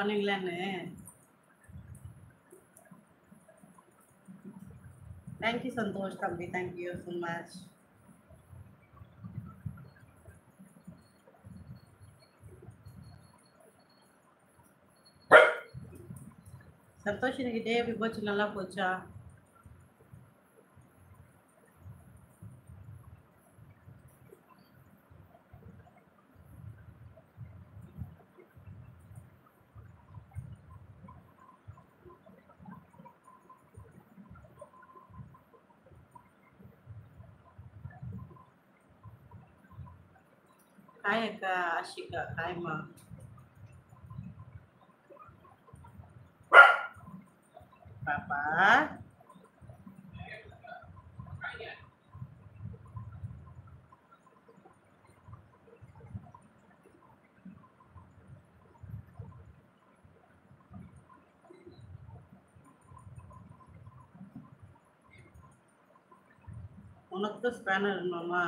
பண்ணுவீங்களான்னு. Thank you Santhosh தம்பி, thank you so much. Santhosh, இன்னைக்கு டே எப்படி போச்சு? நல்லா போச்சா? ஹாய் அக்கா ஆஷிகா, ஹாய்மா. பாப்பா உனக்கு ஸ்பேனர் வேணுமாம்மா?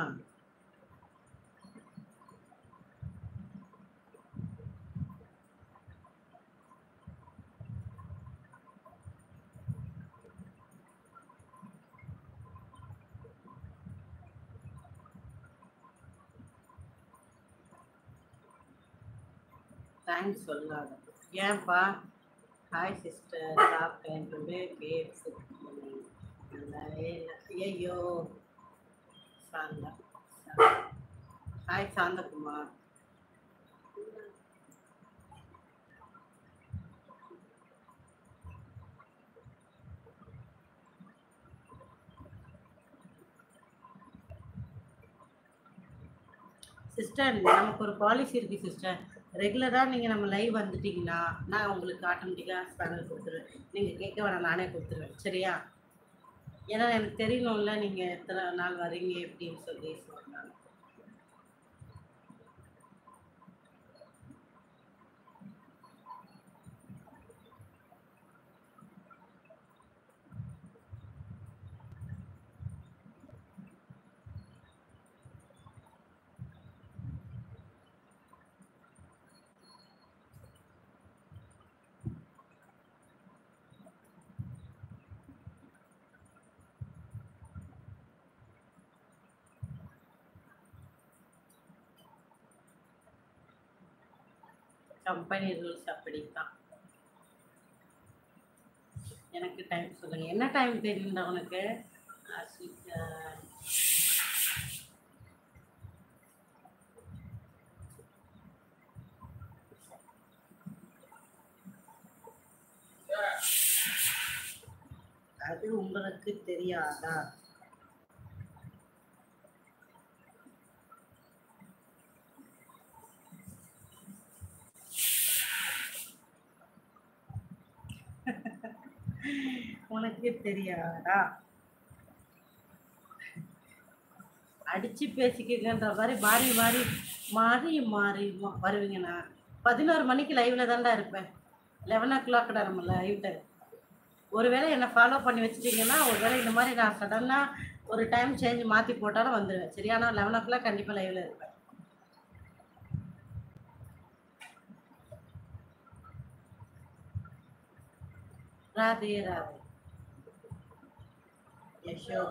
தேங்க்ஸ் சொல்லாத. ஏன்பா? ஹாய் சிஸ்டர், சாப்பிட்டேன் டுடே கேப்ஸ். நல்லாவே இல்லை. ஐயோ சாந்தா. ஹாய் சாந்தகுமார். சிஸ்டர், நமக்கு ஒரு பாலிசி இருக்குது சிஸ்டர். ரெகுலராக நீங்கள் நம்ம லைவ் வந்துட்டிங்கன்னா நான் உங்களுக்கு ஆட்டோமேட்டிக்காக ஸ்பேனர் கொடுத்துருவேன். நீங்கள் கேட்க வேணாம், நானே கொடுத்துருவேன். சரியா? ஏன்னா எனக்கு தெரியணும்ல நீங்கள் எத்தனை நாள் வரீங்க எப்படின்னு சொல்லி சொன்னாங்க. கம்பெனி ரூல்ஸ் அப்படித்தான். எனக்கு டைம் சொல்லுங்கள். என்ன டைம் தெரியும்டா உனக்கு? அது உங்களுக்கு தெரியாதா? உனக்கு தெரியாதா? அடிச்சு பேசிக்கன்ற மாதிரி மாறி மாறி மாறி மாறி வருவீங்கண்ணா. 11 மணிக்கு லைவ்ல தான்டா இருப்பேன். 11 o'clock நம்ம லைவ் டைம். ஒருவேளை என்னை ஃபாலோ பண்ணி வச்சுட்டீங்கன்னா, ஒருவேளை இந்த மாதிரி நான் சடனாக ஒரு டைம் சேஞ்ச் மாற்றி போட்டாலும் வந்துடுவேன். சரியா? நான் 11 o'clock கண்டிப்பாக லைவ்ல இருப்பேன். ராதே ராதே. யஷோ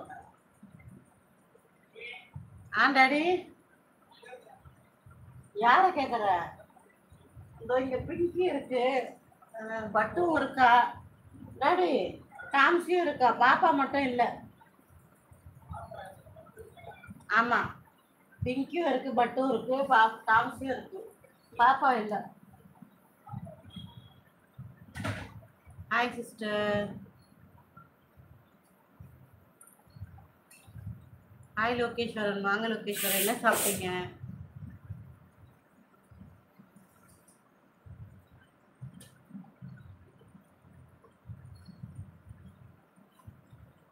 டாடி யாரை கேட்குற? இதோ இங்கே பிங்கி இருக்கு, பட்டும் இருக்கா டாடி, டாம்ஸியும் இருக்கா, பாப்பா மட்டும் இல்லை. ஆமாம், பிங்கியும் இருக்கு, பட்டும் இருக்கு, டாம்ஸியும் இருக்கு, பாப்பா இல்லை. Hi sister. ஹாய் லோகேஸ்வரன், வாங்க லோகேஸ்வரன், என்ன சாப்பிட்டீங்க?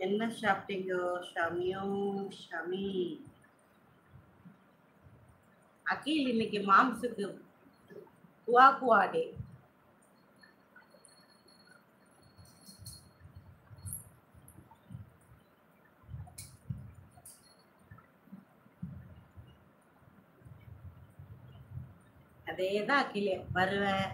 என்ன சாப்பிட்டீங்கோ ஷமியோ? ஷமி அகில், இன்னைக்கு மாம்ஸுக்கு குவா குவா டே. அதே தான் அகிலே, வருவேன்